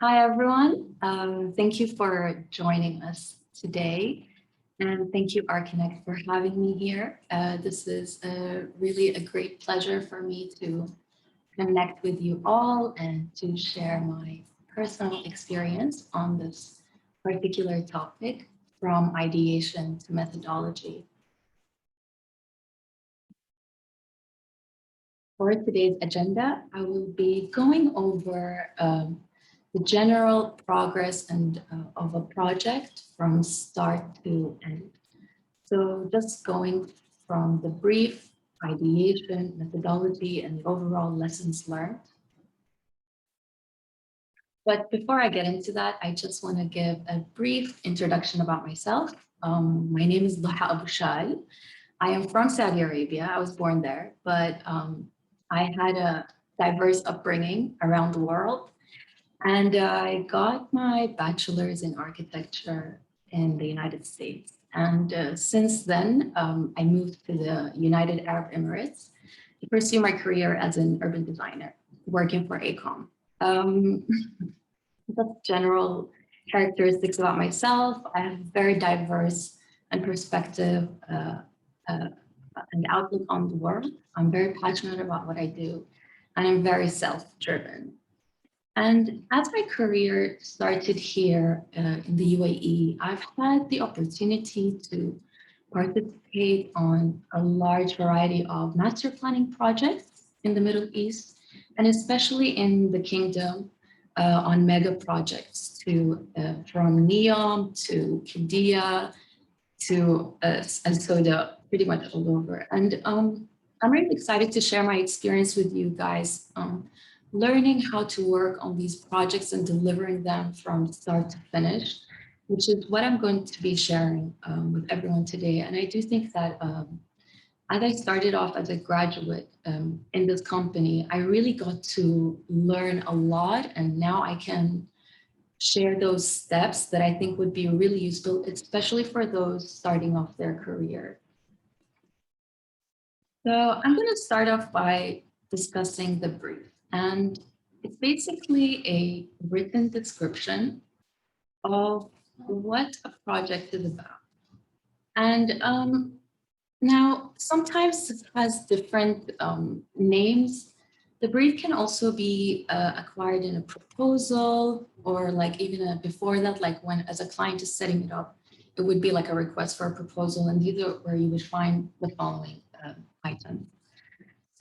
Hi, everyone. Thank you for joining us today. And thank you, ArchiNet, for having me here. This is really a great pleasure for me to connect with you all and to share my personal experience on this particular topic from ideation to methodology. For today's agenda, I will be going over the general progress and of a project from start to end. So just going from the brief, ideation, methodology, and the overall lessons learned. But before I get into that, I just want to give a brief introduction about myself. My name is Doha Abu Shal. I am from Saudi Arabia. I was born there, but I had a diverse upbringing around the world. And I got my bachelor's in architecture in the United States. And since then, I moved to the United Arab Emirates to pursue my career as an urban designer, working for AECOM. That's general characteristics about myself. I have very diverse and perspective and outlook on the world. I'm very passionate about what I do, and I'm very self-driven. And as my career started here in the UAE, I've had the opportunity to participate on a large variety of master planning projects in the Middle East, and especially in the kingdom on mega projects from NEOM to Qiddiya to and Soudah, pretty much all over. And I'm really excited to share my experience with you guys, learning how to work on these projects and delivering them from start to finish, which is what I'm going to be sharing with everyone today. And I do think that as I started off as a graduate in this company, I really got to learn a lot, and now I can share those steps that I think would be really useful, especially for those starting off their career. So I'm going to start off by discussing the brief, and it's basically a written description of what a project is about. And now, sometimes it has different names. The brief can also be acquired in a proposal, or like even before that, like when as a client is setting it up, it would be like a request for a proposal, and these are where you would find the following items.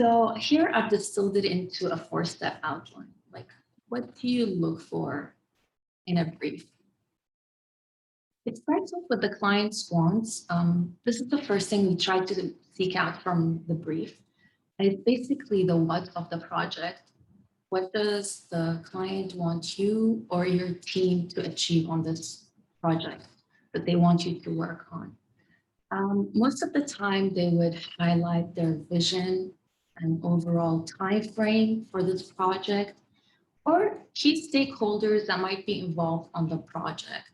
So here I've distilled it into a 4-step outline. Like, what do you look for in a brief? It starts off with the client's wants. This is the first thing we try to seek out from the brief. And it's basically the what of the project. What does the client want you or your team to achieve on this project that they want you to work on? Most of the time, they would highlight their vision and overall time frame for this project, or key stakeholders that might be involved on the project.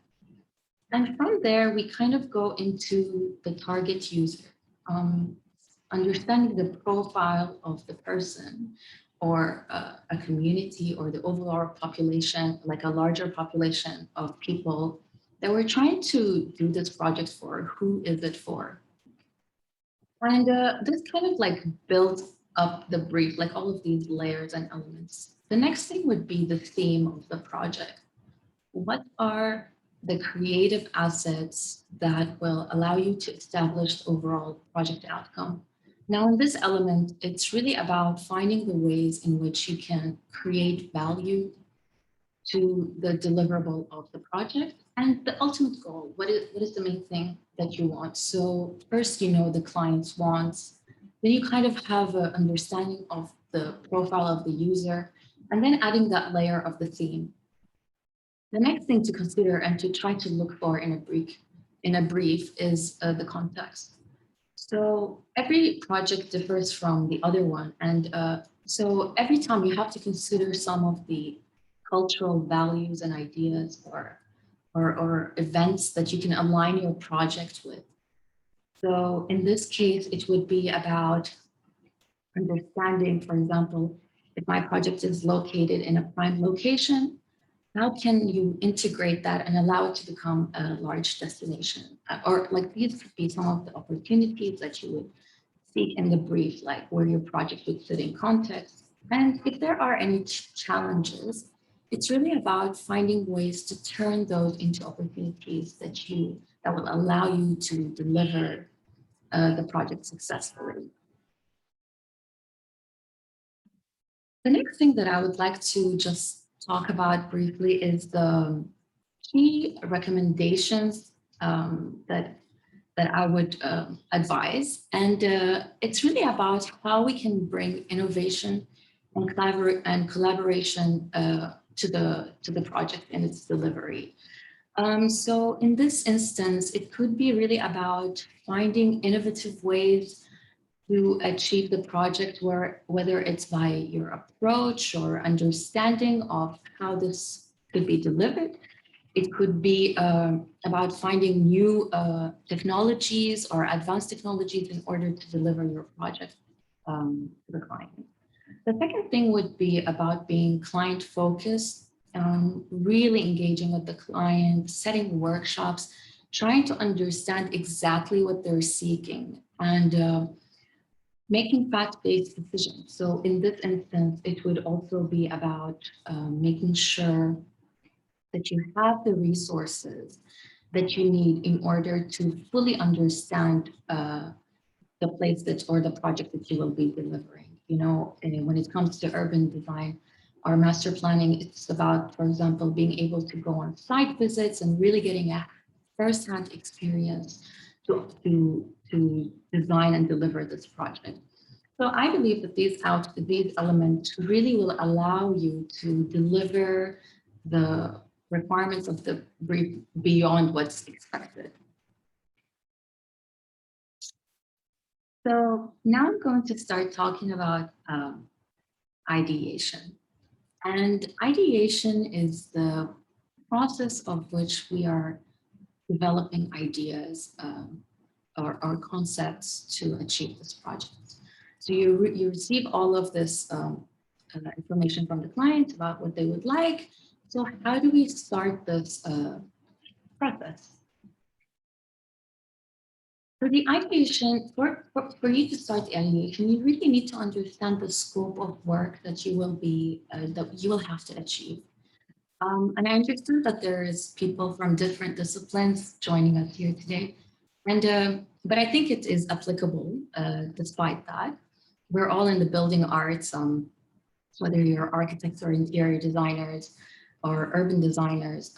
And from there, we kind of go into the target user, understanding the profile of the person or a community or the overall population, like a larger population of people that we're trying to do this project for. Who is it for? And this kind of like builds up the brief, like all of these layers and elements. The next thing would be the theme of the project. What are the creative assets that will allow you to establish the overall project outcome? Now, in this element, it's really about finding the ways in which you can create value to the deliverable of the project and the ultimate goal. What is the main thing that you want? So first, you know the client's wants, then you kind of have an understanding of the profile of the user, and then adding that layer of the theme. The next thing to consider and to try to look for in a brief is the context. So every project differs from the other one. And so every time you have to consider some of the cultural values and ideas or events that you can align your project with. So in this case, it would be about understanding, for example, if my project is located in a prime location, how can you integrate that and allow it to become a large destination? Or like these could be some of the opportunities that you would seek in the brief, like where your project would fit in context. And if there are any challenges, it's really about finding ways to turn those into opportunities that will allow you to deliver the project successfully. The next thing that I would like to just talk about briefly is the key recommendations that I would advise. And it's really about how we can bring innovation and collaboration to the project and its delivery. So in this instance, it could be really about finding innovative ways to achieve the project, whether it's by your approach or understanding of how this could be delivered. It could be about finding new technologies or advanced technologies in order to deliver your project to the client. The second thing would be about being client focused, really engaging with the client, setting workshops, trying to understand exactly what they're seeking, and making fact-based decisions. So in this instance, it would also be about making sure that you have the resources that you need in order to fully understand the place that or the project that you will be delivering. You know, and when it comes to urban design or master planning, it's about, for example, being able to go on site visits and really getting a first-hand experience to design and deliver this project. So I believe that these elements really will allow you to deliver the requirements of the brief beyond what's expected. So now I'm going to start talking about ideation. And ideation is the process of which we are developing ideas or concepts to achieve this project. So you receive all of this information from the client about what they would like. So how do we start this process? For the ideation, for you to start the ideation, you really need to understand the scope of work that you will have to achieve. And I understand that there's people from different disciplines joining us here today. And but I think it is applicable despite that. We're all in the building arts, whether you're architects or interior designers or urban designers.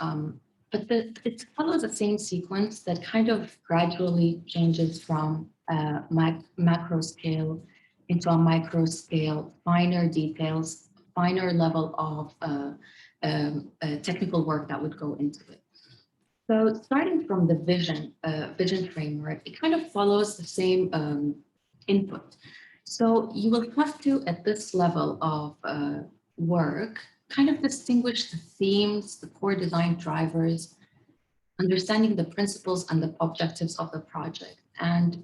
But it follows the same sequence that kind of gradually changes from macro scale into a micro scale, finer details, finer level of technical work that would go into it. So starting from the vision framework, it kind of follows the same input. So you will have to, at this level of work, kind of distinguish the themes, the core design drivers, understanding the principles and the objectives of the project. And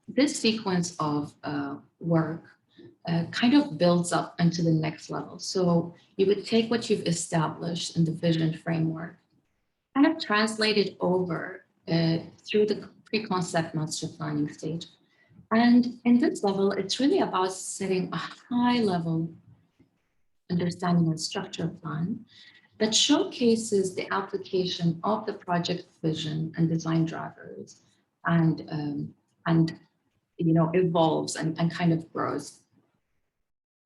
this sequence of work kind of builds up into the next level. So you would take what you've established in the vision framework, kind of translate it over through the pre-concept master planning stage. And in this level, it's really about setting a high level understanding and structure plan that showcases the application of the project vision and design drivers and you know, evolves and kind of grows.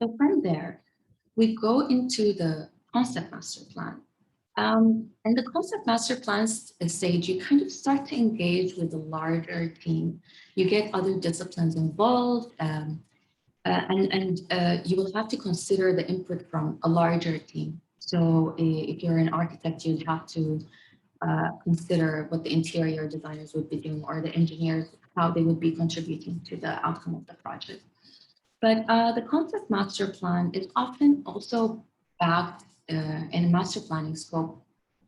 So from there, we go into the concept master plan. And the concept master plan stage, you kind of start to engage with the larger team. You get other disciplines involved, and you will have to consider the input from a larger team. So if you're an architect, you'd have to consider what the interior designers would be doing or the engineers, how they would be contributing to the outcome of the project. But the concept master plan is often also backed in a master planning scope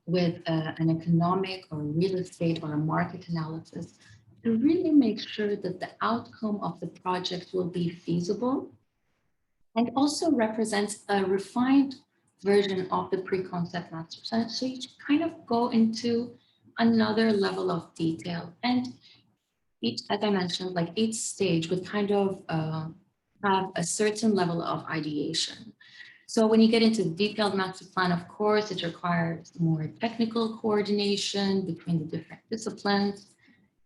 with an economic or real estate or a market analysis to really make sure that the outcome of the project will be feasible and also represents a refined version of the pre-concept master plan. So you kind of go into another level of detail. And each, as I mentioned, like each stage would kind of have a certain level of ideation. So when you get into the detailed master plan, of course, it requires more technical coordination between the different disciplines,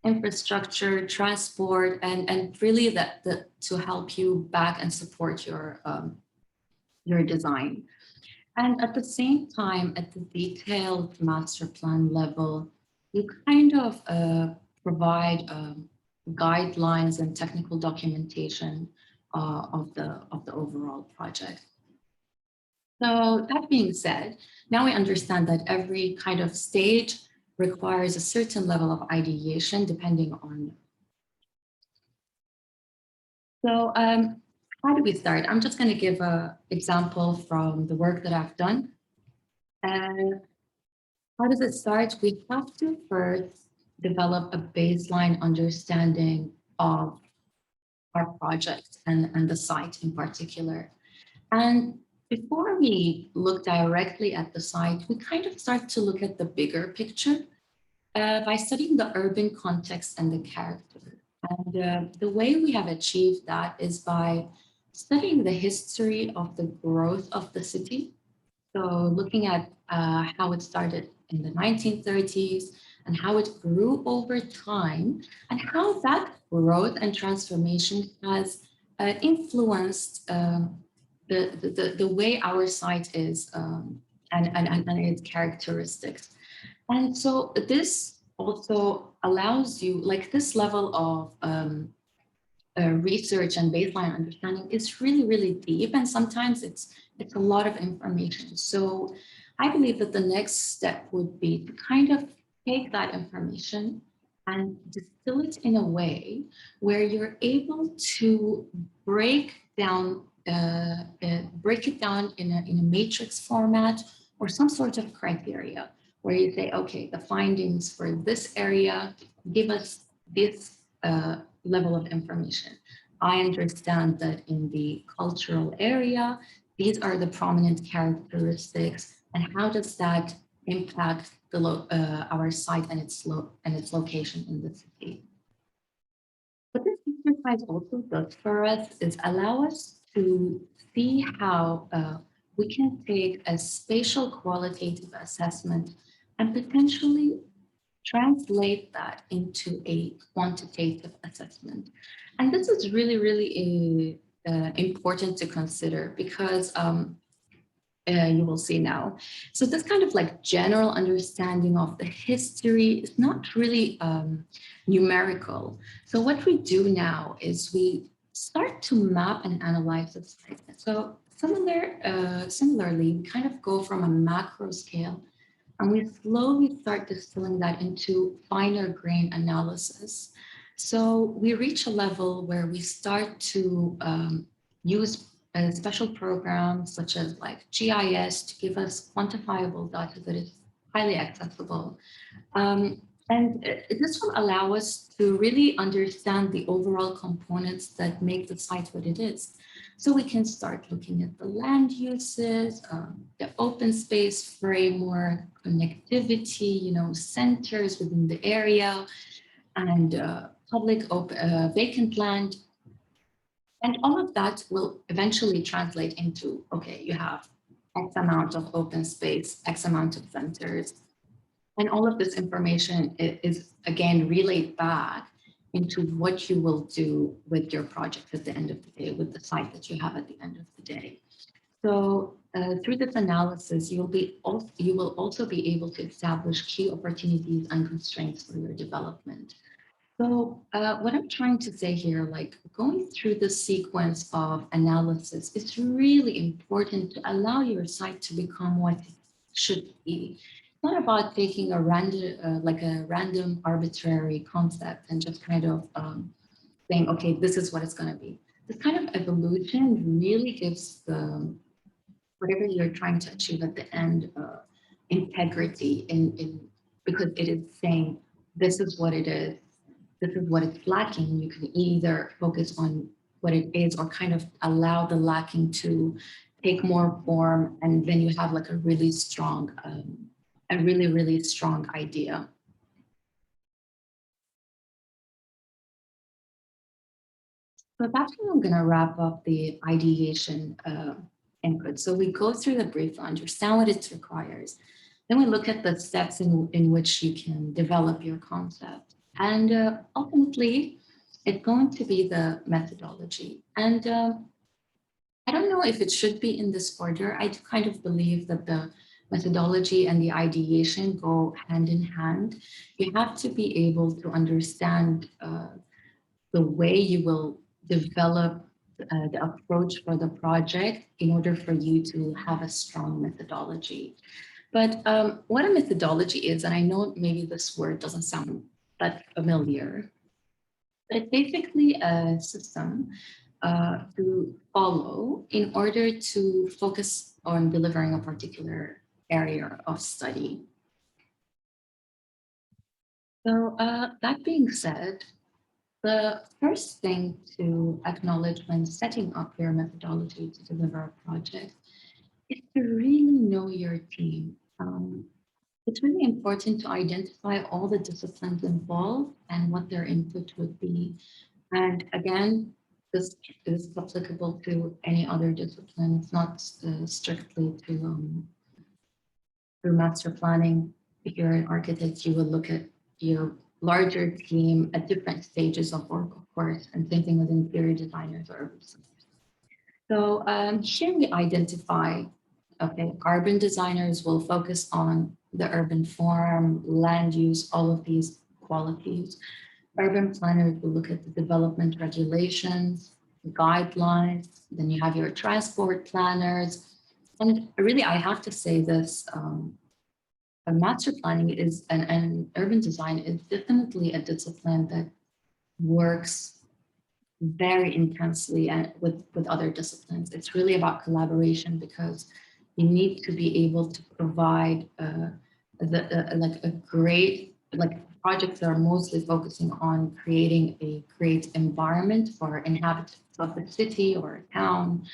infrastructure, transport, and really that to help you back and support your design. And at the same time, at the detailed master plan level, you kind of provide guidelines and technical documentation of the overall project. So that being said, now we understand that every kind of stage requires a certain level of ideation depending on. So how do we start? I'm just going to give an example from the work that I've done. And how does it start? We have to first develop a baseline understanding of our project and the site in particular. And before we look directly at the site, we kind of start to look at the bigger picture by studying the urban context and the character. And the way we have achieved that is by studying the history of the growth of the city. So looking at how it started in the 1930s and how it grew over time and how that growth and transformation has influenced the way our site is and its characteristics. And so this also allows you, like this level of research and baseline understanding is really, really deep. And sometimes it's a lot of information. So I believe that the next step would be to kind of take that information and distill it in a way where you're able to break it down in a matrix format or some sort of criteria where you say, okay, the findings for this area give us this level of information. I understand that in the cultural area, these are the prominent characteristics, and how does that impact our site and its location in the city. What this exercise also does for us is allow us to see how we can take a spatial qualitative assessment and potentially translate that into a quantitative assessment. And this is really, really important to consider because you will see now. So this kind of like general understanding of the history is not really numerical. So what we do now is we start to map and analyze the site. So similarly, we kind of go from a macro scale and we slowly start distilling that into finer grain analysis. So we reach a level where we start to use special programs such as like GIS to give us quantifiable data that is highly accessible. And this will allow us to really understand the overall components that make the site what it is. So we can start looking at the land uses, the open space framework, connectivity, centers within the area, and public vacant land. And all of that will eventually translate into, okay, you have X amount of open space, X amount of centers. And all of this information is again relayed back into what you will do with your project at the end of the day, with the site that you have at the end of the day. So through this analysis, you will also be able to establish key opportunities and constraints for your development. So what I'm trying to say here, like going through the sequence of analysis, it's really important to allow your site to become what it should be. It's not about taking a random arbitrary concept and just kind of saying, okay, this is what it's going to be. This kind of evolution really gives the whatever you're trying to achieve at the end integrity because it is saying this is what it is. This is what it's lacking. You can either focus on what it is or kind of allow the lacking to take more form, and then you have like a really strong idea. So that's how I'm going to wrap up the ideation input. So we go through the brief, understand what it requires. Then we look at the steps in which you can develop your concept. And ultimately, it's going to be the methodology. And I don't know if it should be in this order. I do kind of believe that the methodology and the ideation go hand in hand. You have to be able to understand the way you will develop the approach for the project in order for you to have a strong methodology. But what a methodology is, and I know maybe this word doesn't sound that familiar, but it's basically a system to follow in order to focus on delivering a particular area of study. So that being said, the first thing to acknowledge when setting up your methodology to deliver a project is to really know your team. It's really important to identify all the disciplines involved and what their input would be. And again, this is applicable to any other discipline. It's not strictly to master planning. If you're an architect, you will look at your larger team at different stages of work, of course, and same thing with interior designers or urban designers. So here we identify, okay, urban designers will focus on the urban form, land use, all of these qualities. Urban planners will look at the development regulations, guidelines, then you have your transport planners. And really, I have to say this, master planning is, and urban design is definitely a discipline that works very intensely and with other disciplines. It's really about collaboration because you need to be able to provide like a great, like projects that are mostly focusing on creating a great environment for inhabitants of the city or a town.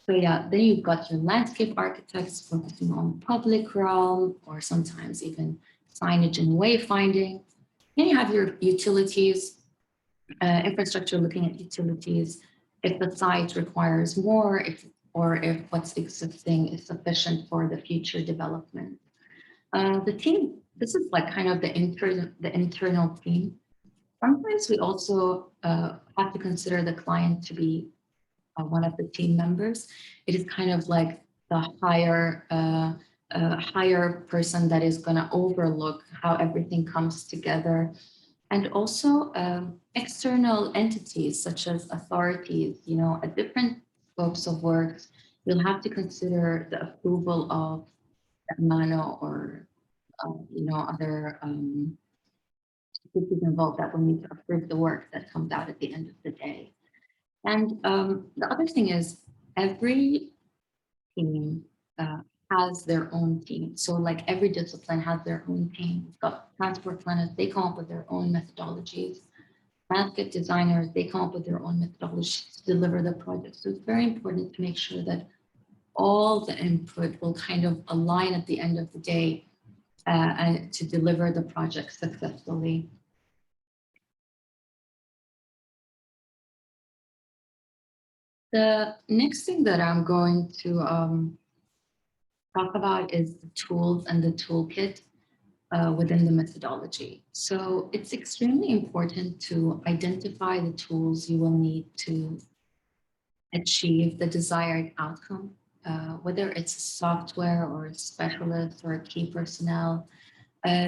So yeah, then you've got your landscape architects focusing on public realm or sometimes even signage and wayfinding. Then you have your utilities, infrastructure looking at utilities, if the site requires more, or if what's existing is sufficient for the future development. The team, this is like kind of the internal team. Sometimes we also have to consider the client to be one of the team members. It is kind of like the higher person that is going to overlook how everything comes together. And also external entities such as authorities, you know, at different scopes of work, you'll have to consider the approval of the amano or, you know, other entities involved that will need to approve the work that comes out at the end of the day. And the other thing is every team has their own team. So like every discipline has their own team. We've got transport planners, they come up with their own methodologies. Landscape designers, they come up with their own methodologies to deliver the project. So it's very important to make sure that all the input will kind of align at the end of the day and to deliver the project successfully. The next thing that I'm going to talk about is the tools and the toolkit within the methodology. So it's extremely important to identify the tools you will need to achieve the desired outcome, whether it's a software or a specialist or a key personnel.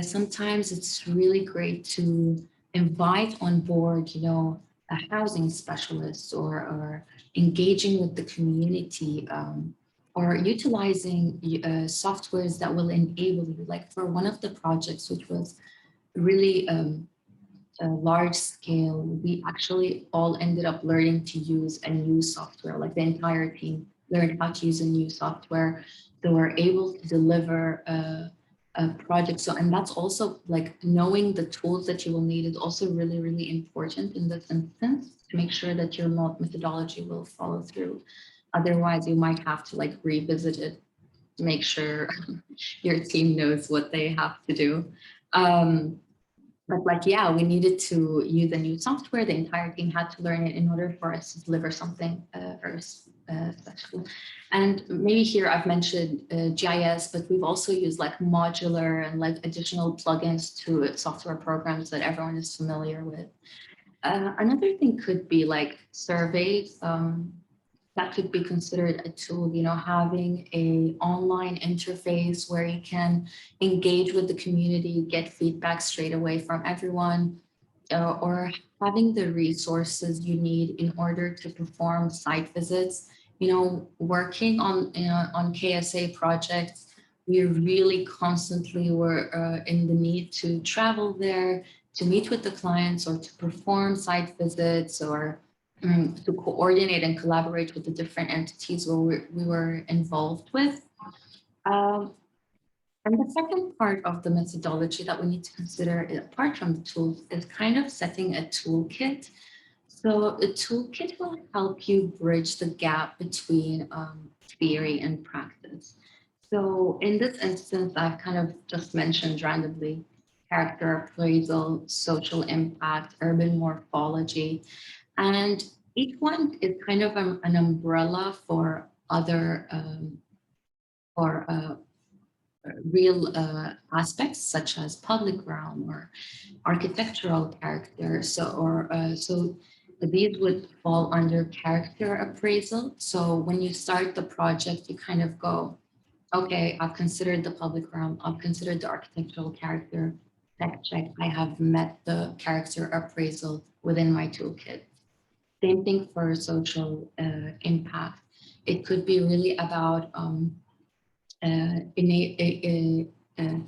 Sometimes it's really great to invite on board, you know, a housing specialist or engaging with the community or utilizing softwares that will enable you. Like for one of the projects, which was really a large scale, we actually all ended up learning to use a new software, like the entire team learned how to use a new software. They were able to deliver a project. So, and that's also like knowing the tools that you will need is also really, really important in this instance to make sure that your methodology will follow through. Otherwise, you might have to like revisit it to make sure your team knows what they have to do. But like, yeah, we needed to use a new software. The entire team had to learn it in order for us to deliver something very special. And maybe here I've mentioned GIS, but we've also used like modular and like additional plugins to software programs that everyone is familiar with. Another thing could be like surveys. That could be considered a tool, you know, having a online interface where you can engage with the community, get feedback straight away from everyone, or having the resources you need in order to perform site visits. You know, working on KSA projects, we really constantly were in the need to travel there, to meet with the clients or to perform site visits or to coordinate and collaborate with the different entities where we were involved with. And the second part of the methodology that we need to consider, apart from the tools, is kind of setting a toolkit. So a toolkit will help you bridge the gap between theory and practice. So in this instance, I've kind of just mentioned randomly character appraisal, social impact, urban morphology. And each one is kind of an umbrella for other real aspects such as public realm or architectural character. So these would fall under character appraisal. So when you start the project, you kind of go, okay, I've considered the public realm, I've considered the architectural character, check, I have met the character appraisal within my toolkit. Same thing for social impact. It could be really about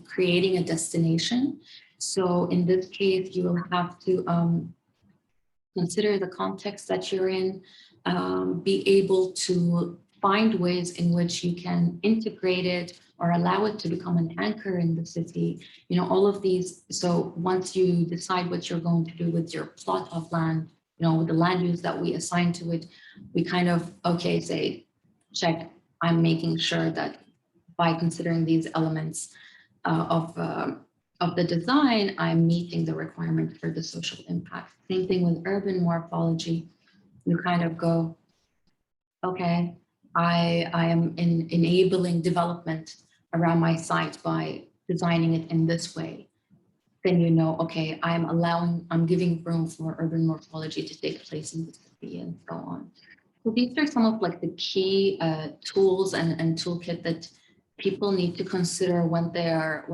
creating a destination. So in this case, you will have to consider the context that you're in, be able to find ways in which you can integrate it or allow it to become an anchor in the city. You know, all of these. So once you decide what you're going to do with your plot of land, you know, with the land use that we assign to it, we kind of, okay, say, check, I'm making sure that by considering these elements of the design, I'm meeting the requirement for the social impact. Same thing with urban morphology. You kind of go, okay, I am enabling development around my site by designing it in this way. Then you know, okay, I'm giving room for urban morphology to take place in the city and so on. So these are some of like the key tools and toolkit that people need to consider when they are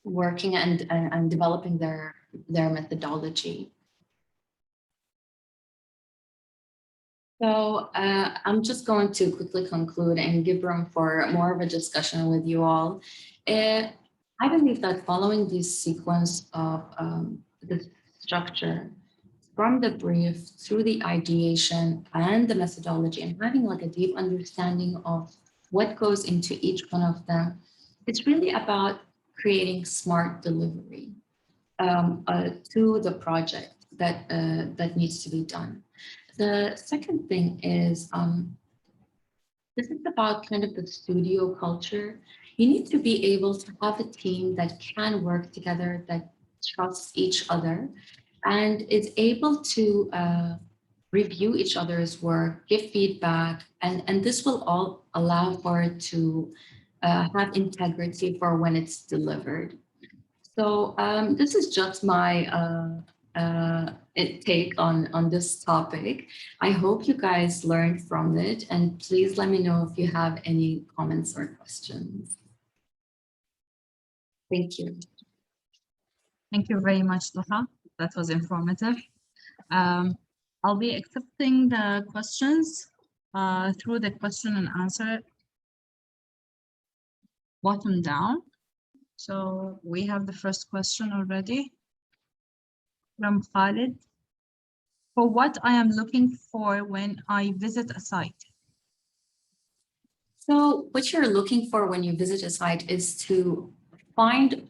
working and developing their methodology. So I'm just going to quickly conclude and give room for more of a discussion with you all. I believe that following this sequence of the structure from the brief through the ideation and the methodology and having like a deep understanding of what goes into each one of them, it's really about creating smart delivery to the project that needs to be done. The second thing is this is about kind of the studio culture. You need to be able to have a team that can work together, that trusts each other, and is able to review each other's work, give feedback, and this will all allow for it to have integrity for when it's delivered. So this is just my take on this topic. I hope you guys learned from it, and please let me know if you have any comments or questions. Thank you. Thank you very much, Doha. That was informative. I'll be accepting the questions through the question and answer bottom down. So we have the first question already from Khalid. For what I am looking for when I visit a site? So what you're looking for when you visit a site is to find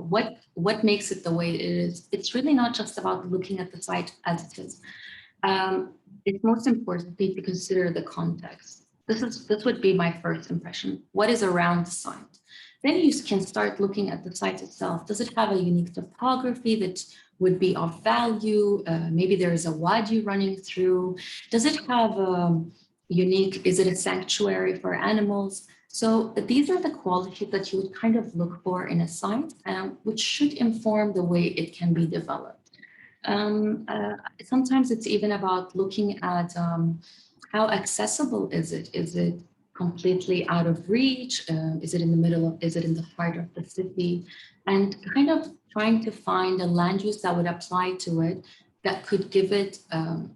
what makes it the way it is. It's really not just about looking at the site as it is. It's most importantly to consider the context. This would be my first impression. What is around the site? Then you can start looking at the site itself. Does it have a unique topography that would be of value? Maybe there is a wadi running through. Does it have a unique, is it a sanctuary for animals? So these are the qualities that you would kind of look for in a site, which should inform the way it can be developed. Sometimes it's even about looking at how accessible is it? Is it completely out of reach? Is it in the middle of, is it in the heart of the city? And kind of trying to find a land use that would apply to it that could give it, allow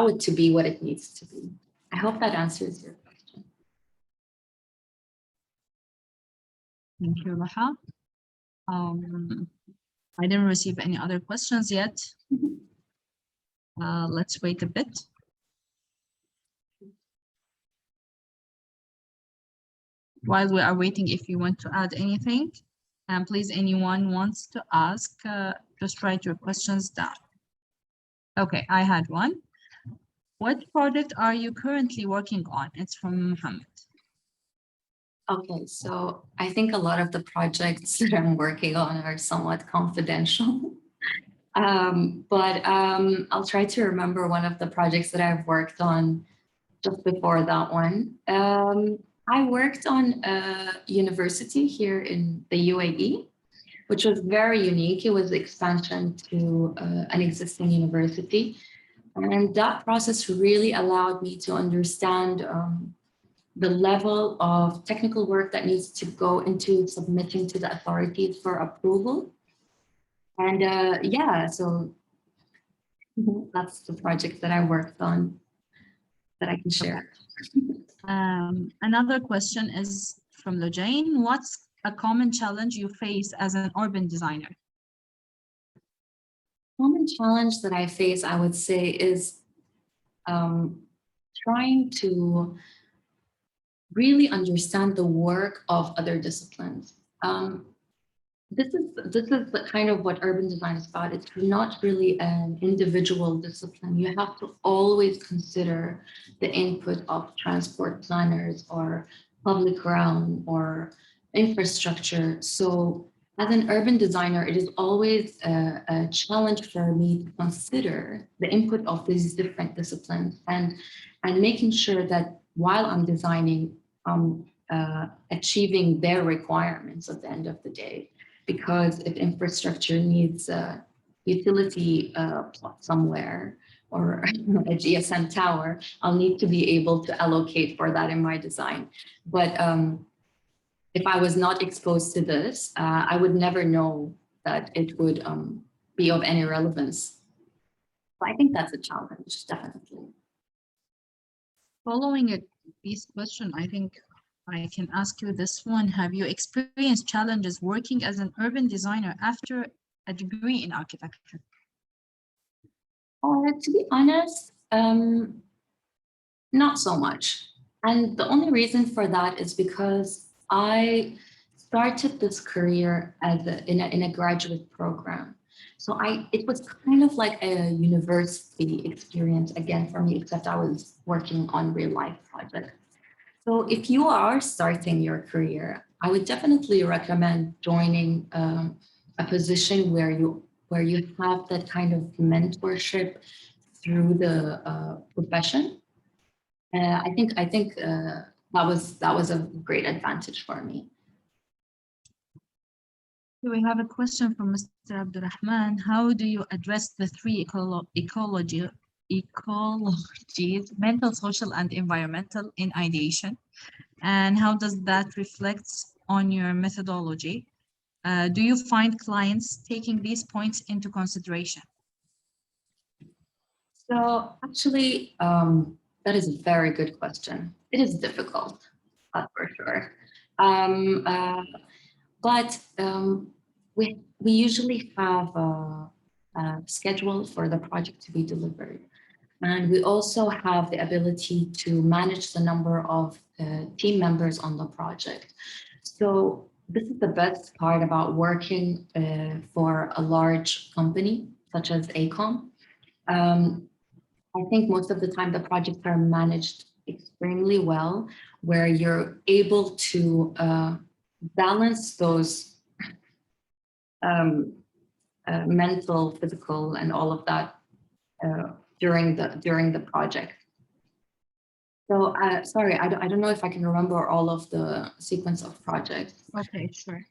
it to be what it needs to be. I hope that answers your question. Thank you, ضحى. I didn't receive any other questions yet. Let's wait a bit. While we are waiting, if you want to add anything, and please, anyone wants to ask, just write your questions down. Okay, I had one. What project are you currently working on? It's from Mohammed. Okay, so I think a lot of the projects that I'm working on are somewhat confidential. But I'll try to remember one of the projects that I've worked on just before that one. I worked on a university here in the UAE, which was very unique. It was expansion to an existing university. And that process really allowed me to understand the level of technical work that needs to go into submitting to the authorities for approval. And yeah, so that's the project that I worked on that I can share. Another question is from Lojane. What's a common challenge you face as an urban designer? Common challenge that I face, I would say, is trying to really understand the work of other disciplines. This is the kind of what urban design is about. It's not really an individual discipline. You have to always consider the input of transport planners or public realm or infrastructure. So as an urban designer, it is always a challenge for me to consider the input of these different disciplines and making sure that while I'm designing, achieving their requirements at the end of the day. Because if infrastructure needs a utility plot somewhere or a GSM tower, I'll need to be able to allocate for that in my design. But if I was not exposed to this, I would never know that it would be of any relevance. So I think that's a challenge, definitely. Following this question, I think I can ask you this one. Have you experienced challenges working as an urban designer after a degree in architecture? To be honest, not so much. And the only reason for that is because I started this career as in a graduate program. So it was kind of like a university experience again for me, except I was working on real life projects. So if you are starting your career, I would definitely recommend joining a position where you have that kind of mentorship through the profession. I think that was a great advantage for me. We have a question from Mr. Abdurrahman. How do you address the three ecologies, mental, social, and environmental in ideation? And how does that reflect on your methodology? Do you find clients taking these points into consideration? So actually, that is a very good question. It is difficult, that's for sure. But we usually have a schedule for the project to be delivered. And we also have the ability to manage the number of team members on the project. So this is the best part about working for a large company, such as AECOM. I think most of the time the projects are managed extremely well, where you're able to balance those mental, physical, and all of that during the project. So sorry, I don't know if I can remember all of the sequence of projects. Okay, sure.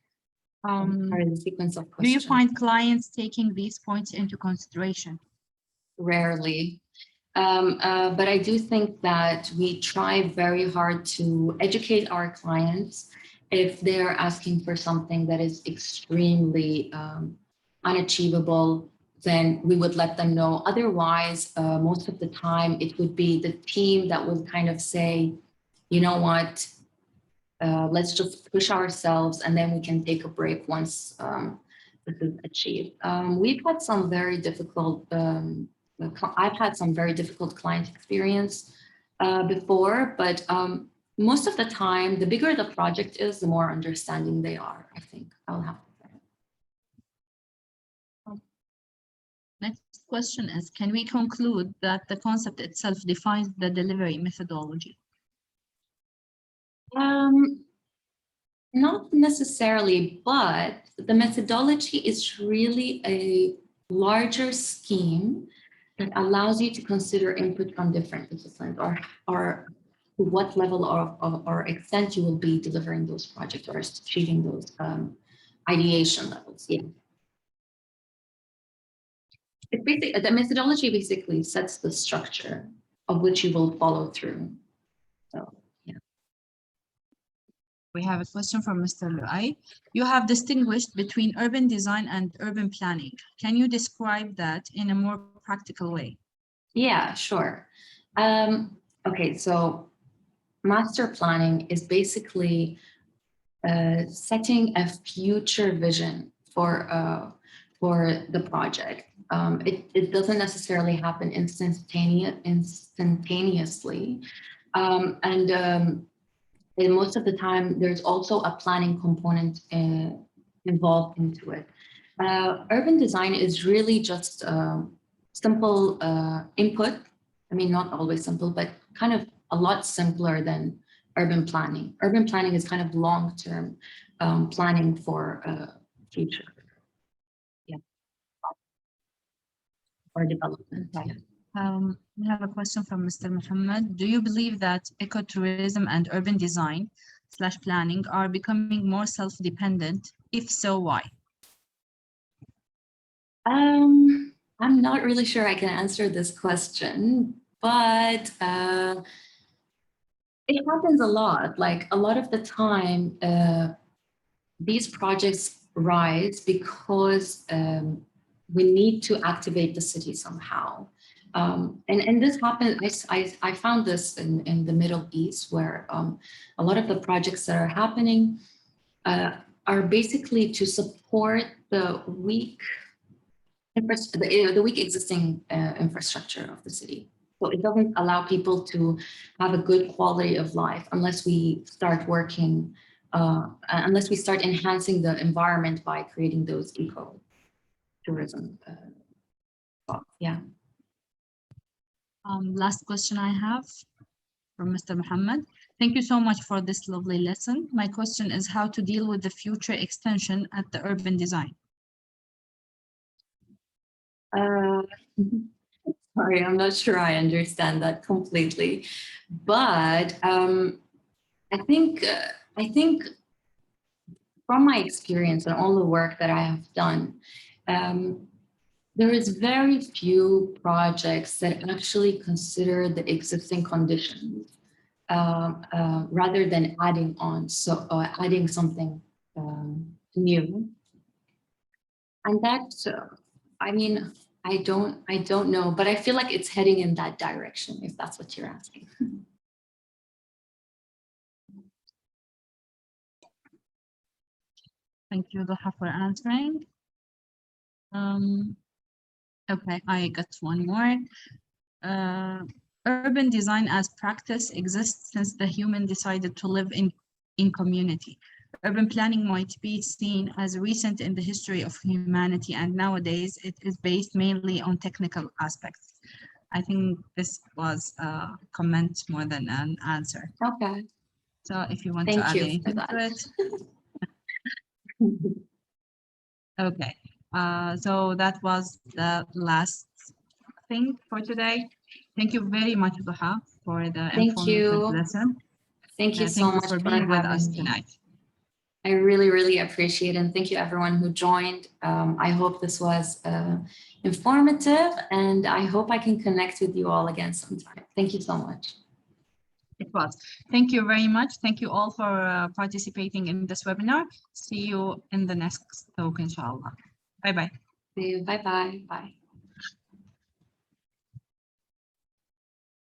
Sorry, the sequence of Do questions. you find clients taking these points into consideration? Rarely. But I do think that we try very hard to educate our clients. If they're asking for something that is extremely unachievable, then we would let them know. Otherwise, most of the time, it would be the team that would kind of say, you know what, let's just push ourselves and then we can take a break once this is achieved. We've had some very difficult, I've had some very difficult client experience before, but most of the time, the bigger the project is, the more understanding they are, I think. I'll have to say. Next question is, can we conclude that the concept itself defines the delivery methodology? Not necessarily, but the methodology is really a larger scheme that allows you to consider input from different disciplines or to what level or extent you will be delivering those projects or achieving those ideation levels. Yeah. It's basically, the methodology basically sets the structure of which you will follow through. So, yeah. We have a question from Mr. Luay. You have distinguished between urban design and urban planning. Can you describe that in a more practical way? Yeah, sure. Okay, so master planning is basically setting a future vision for the project. It doesn't necessarily happen instantaneously. And most of the time, there's also a planning component involved into it. Urban design is really just simple input. I mean, not always simple, but kind of a lot simpler than urban planning. Urban planning is kind of long-term planning for future. Yeah. Or development. Okay. Yeah. We have a question from Mr. Muhammad. Do you believe that ecotourism and urban design / planning are becoming more self-dependent? If so, why? I'm not really sure I can answer this question, but it happens a lot. Like a lot of the time, these projects rise because we need to activate the city somehow. And this happened, I found this in the Middle East, where a lot of the projects that are happening are basically to support the weak existing infrastructure of the city. So it doesn't allow people to have a good quality of life unless we start working, unless we start enhancing the environment by creating those eco-tourism spots. Yeah. Last question I have from Mr. Muhammad. Thank you so much for this lovely lesson. My question is how to deal with the future extension at the urban design. Sorry, I'm not sure I understand that completely, but I think from my experience and all the work that I have done, there is very few projects that actually consider the existing conditions rather than adding on, adding something new. And that, I mean, I don't know, but I feel like it's heading in that direction, if that's what you're asking. Thank you, Doha, for answering. Okay, I got one more. Urban design as practice exists since the human decided to live in community. Urban planning might be seen as recent in the history of humanity, and nowadays it is based mainly on technical aspects. I think this was a comment more than an answer. Okay. So if you want to Thank add you for anything that. to it. Okay. So that was the last thing for today. Thank you very much, Duha, for the Thank informative you. lesson. Thank you so Thank you much for for being with us having me. tonight. I really, really appreciate it. And thank you everyone who joined. I hope this was informative, and I hope I can connect with you all again sometime. Thank you so much. It was. Thank you very much. Thank you all for participating in this webinar. See you in the next talk, inshallah. Bye-bye. See you. Bye-bye. Bye.